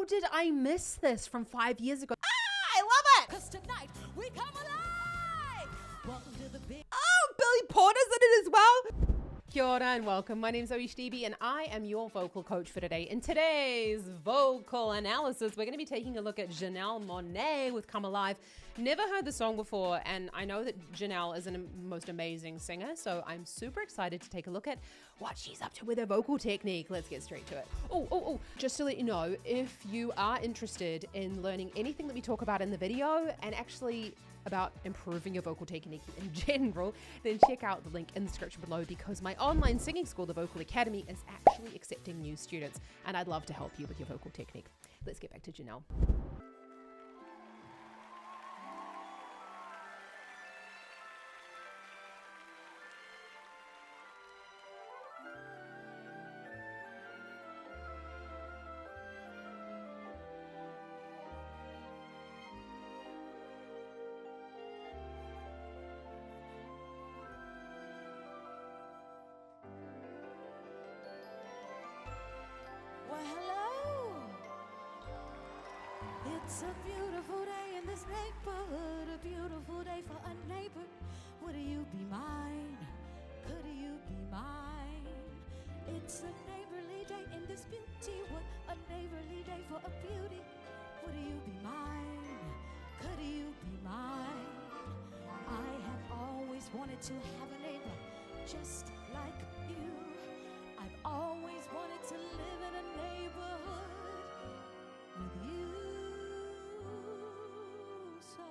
did I miss this from 5 years ago? I love it! 'Cause tonight we come alive. Welcome to the big. Oh, Billy Porter's in it as well. Kia ora and welcome. My name's ZoeStibi and I am your vocal coach for today. In today's vocal analysis, we're going to be taking a look at Janelle Monáe with Come Alive. Never heard the song before, and I know that Janelle is a most amazing singer, so I'm super excited to take a look at what she's up to with her vocal technique. Let's get straight to it. Oh, just to let you know, if you are interested in learning anything that we talk about in the video and actually about improving your vocal technique in general, then check out the link in the description below, because my online singing school, the Vocal Academy, is actually accepting new students, and I'd love to help you with your vocal technique. Let's get back to Janelle. Well, hello. It's a beautiful day in this neighborhood, a beautiful day for a neighbor. Would you be mine? Could you be mine? It's a neighborly day in this beauty. What a neighborly day for a beauty. Would you be mine? Could you be mine? I have always wanted to have a neighbor just like you. I've always wanted to live in a neighborhood with you. So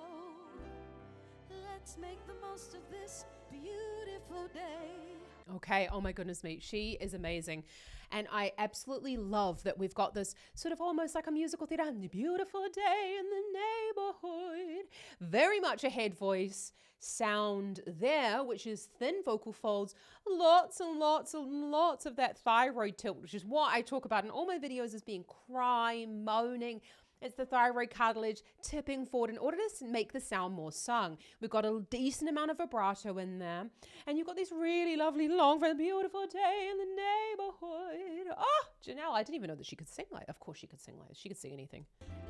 let's make the most of this beautiful day. Okay, oh my goodness me, she is amazing. And I absolutely love that we've got this sort of almost like a musical theater, the beautiful day in the neighborhood. Very much a head voice sound there, which is thin vocal folds, lots and lots and lots of that thyroid tilt, which is what I talk about in all my videos as being cry, moaning. It's the thyroid cartilage tipping forward in order to make the sound more sung. We've got a decent amount of vibrato in there. And you've got this really lovely long, very beautiful day in the neighborhood. Oh, Janelle, I didn't even know that she could sing like that. Of course she could sing like that. She could sing anything.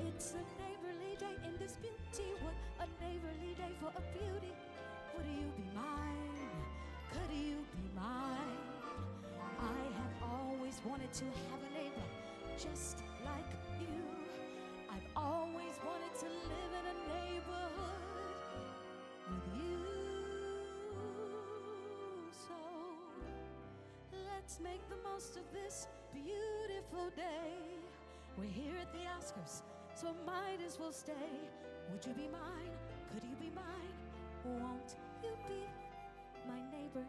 It's a neighborly day in this beauty. What a neighborly day for a beauty. Would you be mine? Could you be mine? I have always wanted to have a neighbor just like you. I've always wanted to live in a neighborhood with you. So let's make the most of this beautiful day. We're here at the Oscars, so might as well stay. Would you be mine? Could you be mine? Won't you be my neighbor?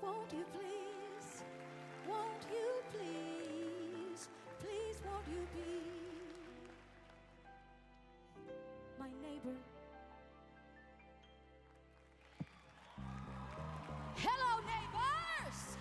Won't you please? Won't you please? Please won't you be my neighbor? Hello, neighbors!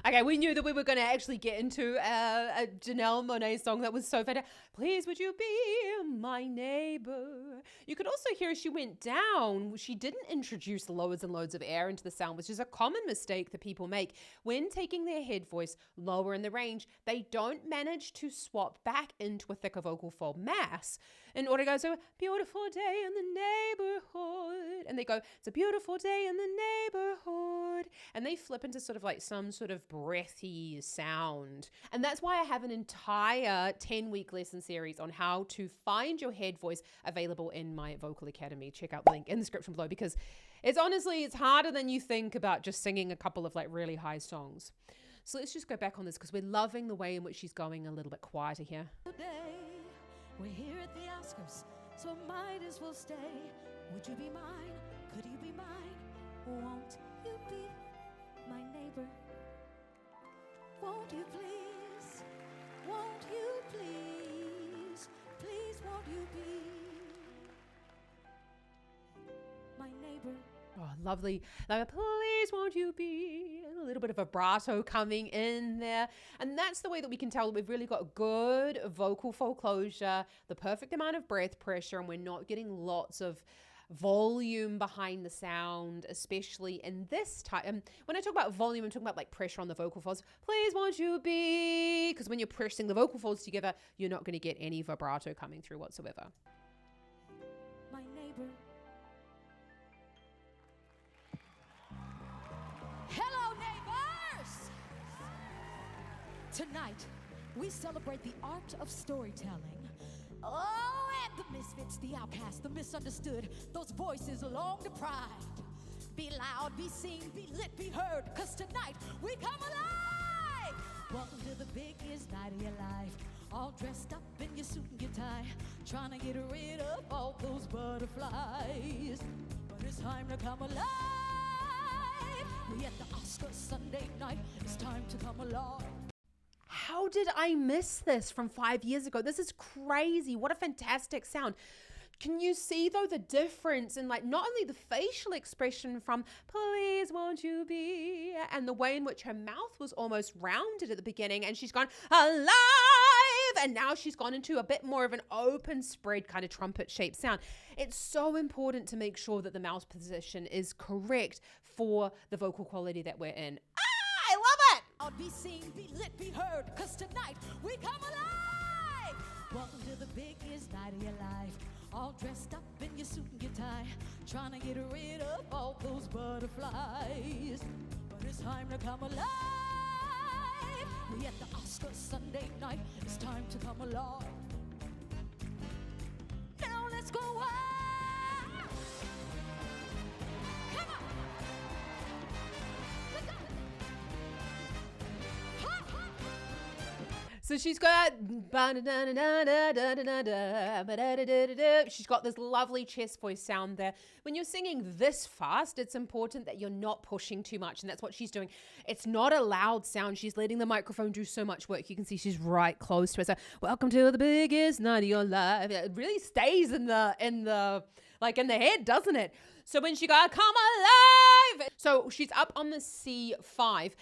Okay, we knew that we were going to actually get into a Janelle Monáe song that was so fantastic. Please, would you be my neighbor? You could also hear as she went down, she didn't introduce loads and loads of air into the sound, which is a common mistake that people make. When taking their head voice lower in the range, they don't manage to swap back into a thicker vocal fold mass in order to go, so beautiful day in the neighborhood. And they go, it's a beautiful day in the neighborhood. And they flip into sort of like some sort of breathy sound. And that's why I have an entire 10-week lesson series on how to find your head voice available in my Vocal Academy. Check out the link in the description below, because it's honestly, it's harder than you think about just singing a couple of like really high songs. So let's just go back on this because we're loving the way in which she's going a little bit quieter here. We're here at the Oscars, so might as well stay. Would you be mine? Could you be mine? Won't you be my neighbor? Won't you please? Won't you please? Please won't you be my neighbor? Oh, lovely. Like, please won't you be? A little bit of vibrato coming in there. And that's the way that we can tell that we've really got good vocal fold closure, the perfect amount of breath pressure, and we're not getting lots of volume behind the sound, especially in this type. When I talk about volume, I'm talking about like pressure on the vocal folds. Please won't you be, because when you're pressing the vocal folds together, you're not going to get any vibrato coming through whatsoever. My neighbor. Hello, neighbors! Tonight, we celebrate the art of storytelling. Oh, and the misfits, the outcasts, the misunderstood, those voices long deprived. Be loud, be seen, be lit, be heard, 'cause tonight we come alive! Welcome to the biggest night of your life. All dressed up in your suit and your tie, trying to get rid of all those butterflies. But it's time to come alive. We at the Oscars Sunday night, it's time to come alive. How did I miss this from 5 years ago? This is crazy. What a fantastic sound. Can you see though the difference in like not only the facial expression from please won't you be, and the way in which her mouth was almost rounded at the beginning, and she's gone alive, and now she's gone into a bit more of an open spread kind of trumpet shaped sound. It's so important to make sure that the mouth position is correct for the vocal quality that we're in. I love it. I'll be seen, be lit, be heard, 'cause tonight we come alive. Welcome to the biggest night of your life. All dressed up in your suit and your tie, trying to get rid of all those butterflies. But it's time to come alive. We at the Oscars Sunday night, it's time to come alive. Now let's go wild. Come on. Let's go. Ha, ha. So she's got she's got this lovely chest voice sound there. When you're singing this fast, it's important that you're not pushing too much, and that's what she's doing. It's not a loud sound. She's letting the microphone do so much work. You can see she's right close to it. So welcome to the biggest night of your life. It really stays in the head, doesn't it? So when she got come alive, so she's up on the C5.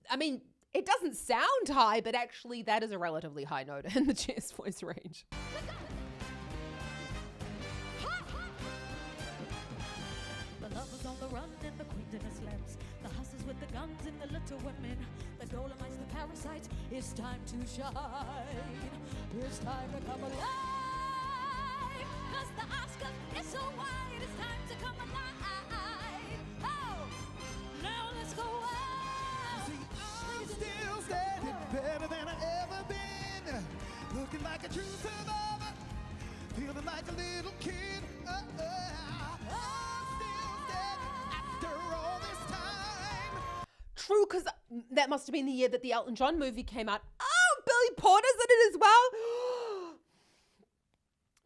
I mean, it doesn't sound high, but actually that is a relatively high note in the chest voice range. The lovers on the run and the queen in the slams, the hustlers with the guns and the little women, the Dolomites, the parasites. It's time to shine. It's time to come alive. 'Cause the Oscars is so wide. It's time to come alive. Oh, now let's go wild. See, I'm still standing better than I ever been. Looking like a true survivor, feeling like a little kid. I'm still standing after all this time. True, because that must have been the year that the Elton John movie came out. Oh, Billy Porter's in it as well.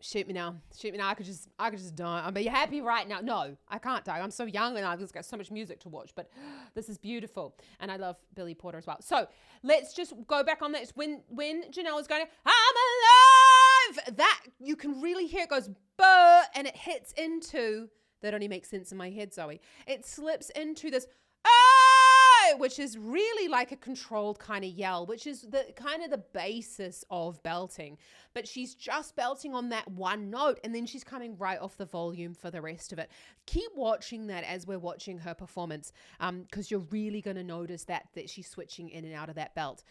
Shoot me now. I could just die. I'll be happy right now. No, I can't die. I'm so young and I've just got so much music to watch, but this is beautiful. And I love Billy Porter as well. So let's just go back on this. When Janelle is going, I'm alive, that you can really hear it goes, buh, and it hits into, that only makes sense in my head, Zoe. It slips into this, which is really like a controlled kind of yell, which is the kind of the basis of belting. But she's just belting on that one note, and then she's coming right off the volume for the rest of it. Keep watching that as we're watching her performance, because you're really going to notice that she's switching in and out of that belt.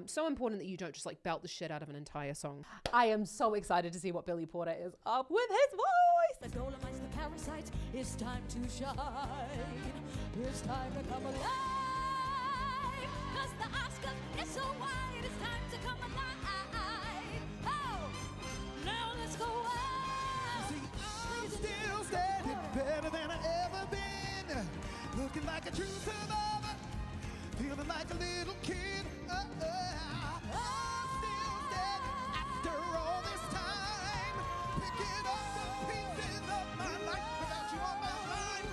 So important that you don't just like belt the shit out of an entire song. I am so excited to see what Billy Porter is up with his voice. The Dolomites, the parasites. It's time to shine. It's time to come alive. 'Cause the Oscars is so wide, it's time to come alive. Oh, now let's go wild. See, I'm still standing better than I ever been. Looking like a true survivor, feeling like a little kid. I'm still standing after all this time. Picking up the pieces of my life without you on my mind.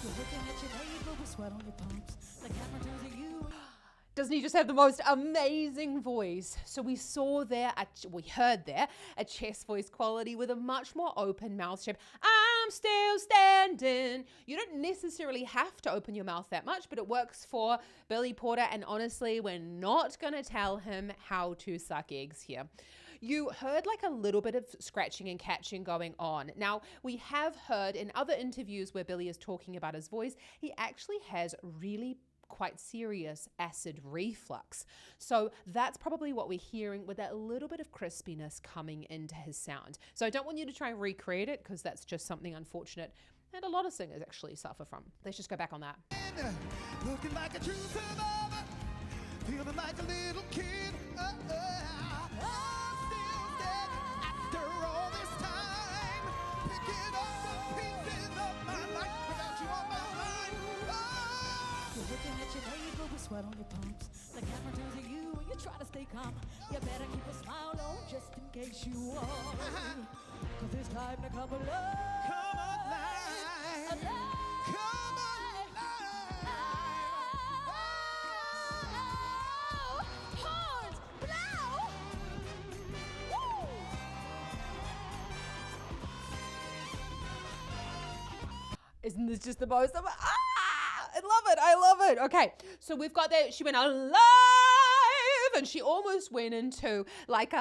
You're looking at your neighbor with sweat on your palms. The camera turns to you. Doesn't he just have the most amazing voice? So we heard there a chest voice quality with a much more open mouth shape. I'm still standing. You don't necessarily have to open your mouth that much, but it works for Billy Porter. And honestly, we're not going to tell him how to suck eggs here. You heard like a little bit of scratching and catching going on. Now, we have heard in other interviews where Billy is talking about his voice, he actually has really quite serious acid reflux. So that's probably what we're hearing with that little bit of crispiness coming into his sound. So I don't want you to try and recreate it because that's just something unfortunate and a lot of singers actually suffer from. Let's just go back on that. Looking like a true survivor, feeling like a little kid. Still standing after all this time, picking up the pieces of my life without you on my mind. You're looking at your neighbor with sweat on your palms. The camera turns to you and you try to stay calm. You better keep a smile on just in case you are. Cause it's time to come alive. Come alive. Come alive. Horns, blow. Woo. Isn't this just the most of it? I love it. I love it. Okay. So we've got that. She went alive and she almost went into like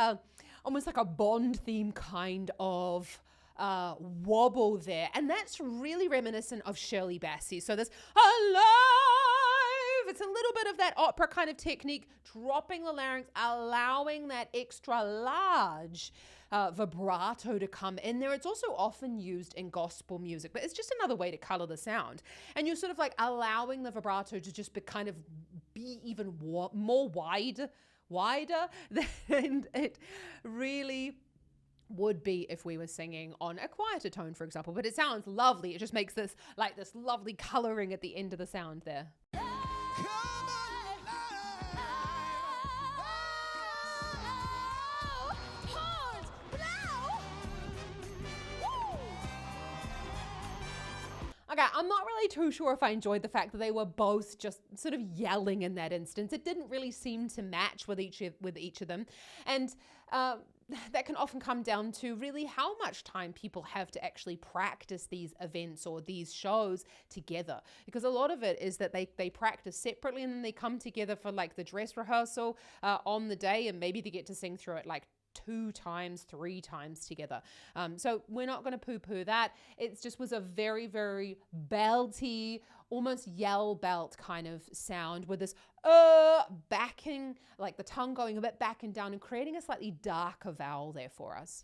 almost like a Bond theme kind of wobble there. And that's really reminiscent of Shirley Bassey. So this alive, it's a little bit of that opera kind of technique, dropping the larynx, allowing that extra large vibrato to come in there. It's also often used in gospel music, but it's just another way to color the sound. And you're sort of like allowing the vibrato to just be even more wider than it really would be if we were singing on a quieter tone, for example. But it sounds lovely. It just makes this like this lovely coloring at the end of the sound there. Okay, I'm not really too sure if I enjoyed the fact that they were both just sort of yelling in that instance. It didn't really seem to match with each of them. And that can often come down to really how much time people have to actually practice these events or these shows together. Because a lot of it is that they practice separately and then they come together for like the dress rehearsal on the day, and maybe they get to sing through it like 2 times, 3 times together. So we're not going to poo-poo that. It just was a very, very belty, almost yell belt kind of sound with this backing, like the tongue going a bit back and down and creating a slightly darker vowel there for us.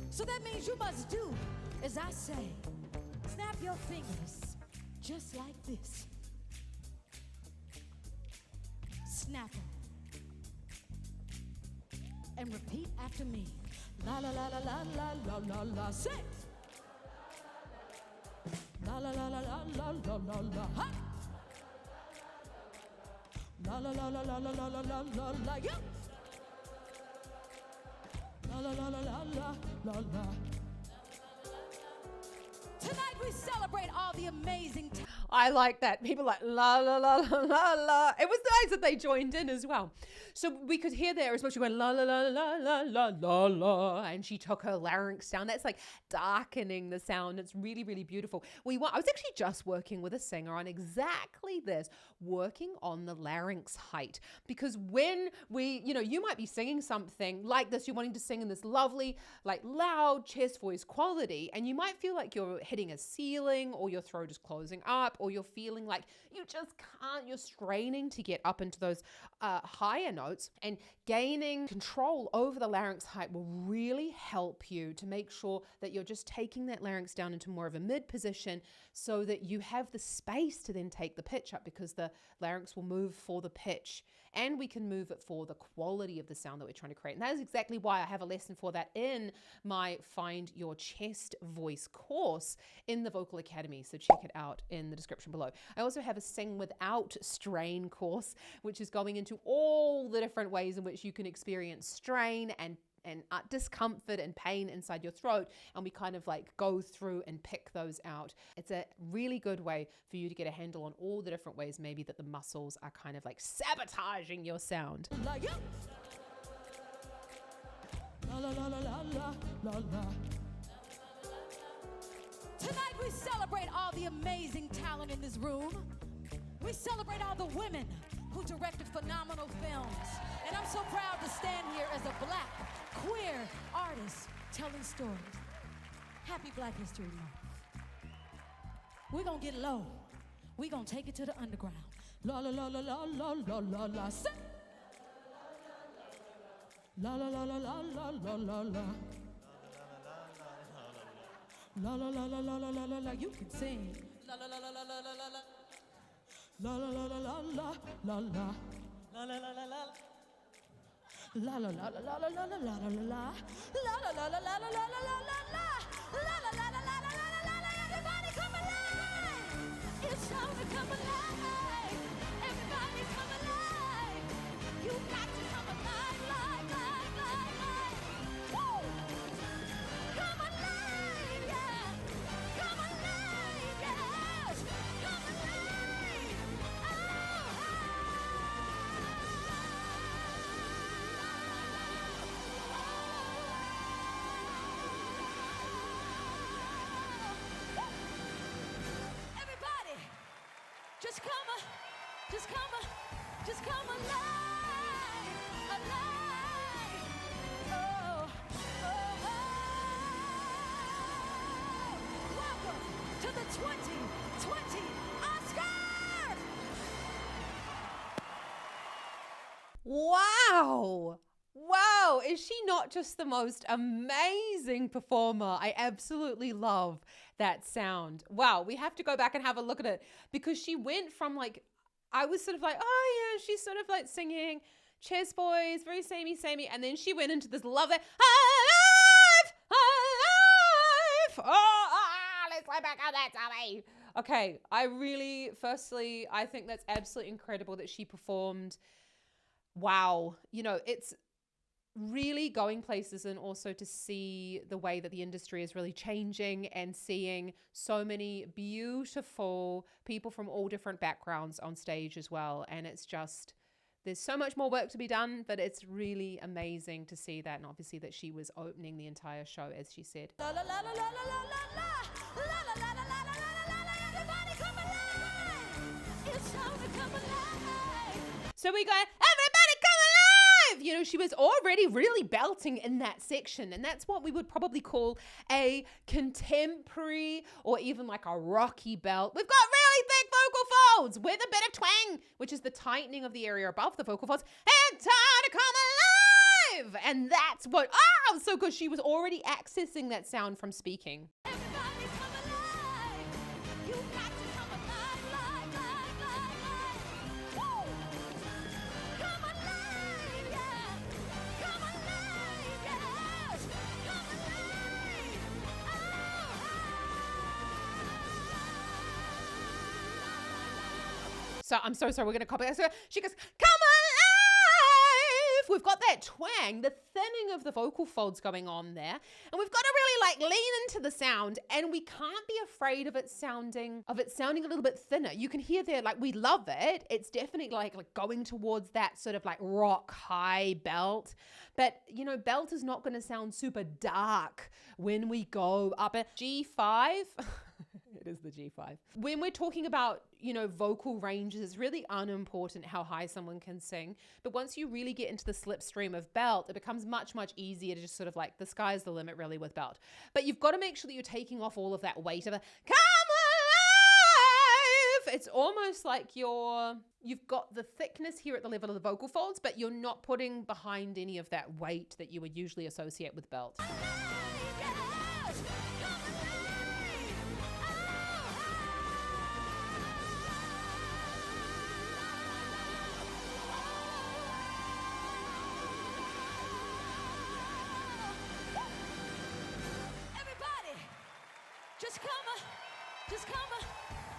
So that means you must do as I say. Snap your fingers just like this. Snap them. And repeat after me. La la la la la la la la la. Say. La la la la la la la la la. Ha. La la la la la la la la la la. Yeah. La la la la la la la la. Tonight we celebrate all the amazing I like that. People like la la la la la la. It was nice that they joined in as well. So we could hear there as well. She went la la la la la la la la, and she took her larynx down. That's like darkening the sound. It's really, really beautiful. I was actually just working with a singer on exactly this, working on the larynx height. Because when you might be singing something like this, you're wanting to sing in this lovely, like loud chest voice quality, and you might feel like you're hitting a ceiling or your throat is closing up, or you're feeling like you just can't, you're straining to get up into those higher notes, and gaining control over the larynx height will really help you to make sure that you're just taking that larynx down into more of a mid position so that you have the space to then take the pitch up, because the larynx will move for the pitch and we can move it for the quality of the sound that we're trying to create. And that is exactly why I have a lesson for that in my Find Your Chest Voice course in the Vocal Academy. So check it out in the description below. I also have a Sing Without Strain course, which is going into all the different ways in which you can experience strain and and discomfort and pain inside your throat. And we kind of like go through and pick those out. It's a really good way for you to get a handle on all the different ways maybe that the muscles are kind of like sabotaging your sound. Like you. La la la la la la la. Tonight we celebrate all the amazing talent in this room. We celebrate all the women who directed phenomenal films. And I'm so proud to stand here as a Black queer artist telling stories. Happy Black History Month. We're gonna get low. We're gonna take it to the underground. La la la la la la la la la. Sing. La la la la la la la la la. La la la la la la la la la. You can sing. La la la la la la la la la. La la la la la la la la. La la la la la. La la la la la la la la la la la. La la la la la la la la la la la. La la la la la la la la la. Everybody come alive. It's time to come alive. Everybody come alive. You got to come alive, live, live, live, live. Woo! Come alive, yeah. Come alive, yes. Come alive. Everybody, just come alive, alive. Oh, oh, oh. Welcome to the 2020 Oscars. Wow. Wow. Is she not just the most amazing performer? I absolutely love that sound. Wow. We have to go back and have a look at it because she went from like, I was sort of like, oh yeah, she's sort of like singing Chess Boys, very samey. And then she went into this love that, alive. Let's play back on that, Tommy. Okay. I think that's absolutely incredible that she performed. Wow. You know, it's really going places, and also to see the way that the industry is really changing and seeing so many beautiful people from all different backgrounds on stage as well. And it's just, there's so much more work to be done, but it's really amazing to see that. And obviously that she was opening the entire show, as she said. La la la la la la la la la la la la la. Everybody come alive. It's time to come alive. So we go, everybody come alive! You know, she was already really belting in that section, and that's what we would probably call a contemporary or even like a rocky belt. We've got really thick vocal folds with a bit of twang, which is the tightening of the area above the vocal folds. And time to come alive! And that's what, so good. She was already accessing that sound from speaking. Everybody come alive. You got to come alive, live, live, live, live. Woo! Come alive, yeah. Come alive, yes. Come alive. So I'm so sorry, we're going to copy that. So she goes, come alive! We've got that twang, the thinning of the vocal folds going on there. And we've got to really like lean into the sound, and we can't be afraid of it sounding a little bit thinner. You can hear there, like, we love it. It's definitely like going towards that sort of like rock high belt. But, you know, belt is not going to sound super dark when we go up at G5. It is the G5. When we're talking about, you know, vocal ranges, it's really unimportant how high someone can sing. But once you really get into the slipstream of belt, it becomes much, much easier to just sort of like, the sky's the limit really with belt. But you've got to make sure that you're taking off all of that weight of a come alive. It's almost like you've got the thickness here at the level of the vocal folds, but you're not putting behind any of that weight that you would usually associate with belt.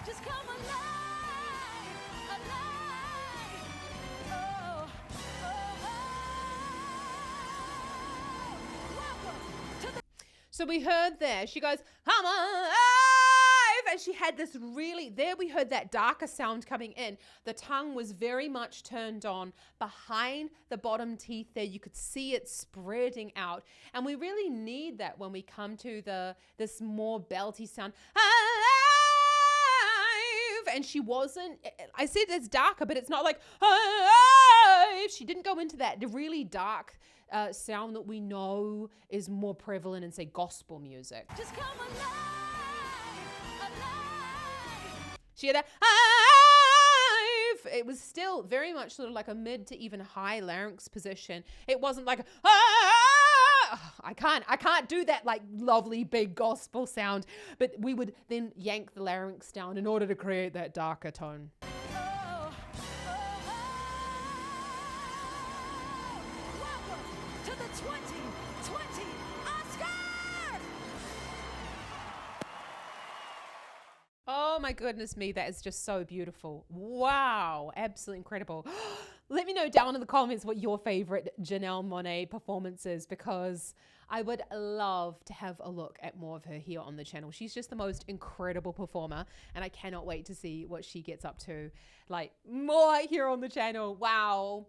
Just come alive, alive. Oh, oh, oh. So we heard there, she goes, come on, and she had this really, there we heard that darker sound coming in. The tongue was very much turned on behind the bottom teeth there. You could see it spreading out. And we really need that when we come to this more belty sound. And she wasn't, I said it's darker, but it's not like, she didn't go into that really dark sound that we know is more prevalent in, say, gospel music. Just come alive, alive. She had that, it was still very much sort of like a mid to even high larynx position. It wasn't like, I can't do that like lovely big gospel sound, but we would then yank the larynx down in order to create that darker tone. Oh, oh, oh. Welcome to the 2020 Oscars! Oh my goodness me, that is just so beautiful. Wow, absolutely incredible. Let me know down in the comments what your favorite Janelle Monáe performance is, because I would love to have a look at more of her here on the channel. She's just the most incredible performer, and I cannot wait to see what she gets up to. Like, more here on the channel. Wow.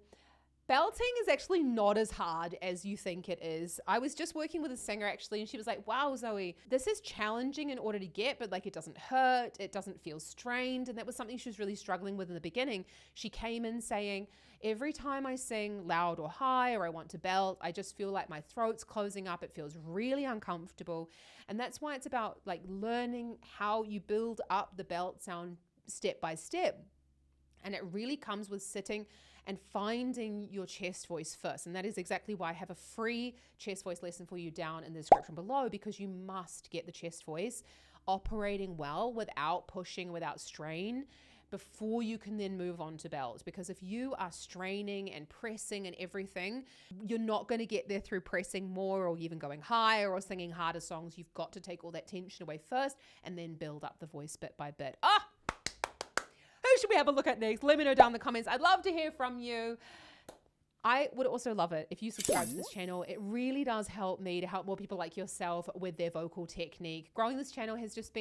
Belting is actually not as hard as you think it is. I was just working with a singer actually, and she was like, wow, Zoe, this is challenging in order to get, but like it doesn't hurt, it doesn't feel strained. And that was something she was really struggling with in the beginning. She came in saying, every time I sing loud or high, or I want to belt, I just feel like my throat's closing up. It feels really uncomfortable. And that's why it's about like learning how you build up the belt sound step by step. And it really comes with sitting and finding your chest voice first. And that is exactly why I have a free chest voice lesson for you down in the description below, because you must get the chest voice operating well without pushing, without strain, before you can then move on to belt. Because if you are straining and pressing and everything, you're not going to get there through pressing more or even going higher or singing harder songs. You've got to take all that tension away first and then build up the voice bit by bit. Who should we have a look at next? Let me know down in the comments. I'd love to hear from you. I would also love it if you subscribe to this channel. It really does help me to help more people like yourself with their vocal technique. Growing this channel has just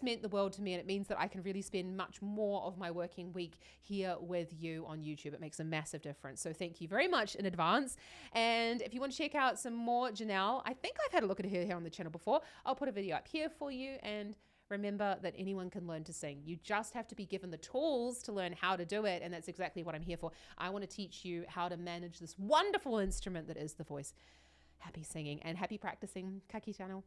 meant the world to me, and it means that I can really spend much more of my working week here with you on YouTube. It makes a massive difference. So thank you very much in advance. And if you want to check out some more Janelle, I think I've had a look at her here on the channel before. I'll put a video up here for you. And remember that anyone can learn to sing. You just have to be given the tools to learn how to do it. And that's exactly what I'm here for. I want to teach you how to manage this wonderful instrument that is the voice. Happy singing and happy practicing. Ka kite anō.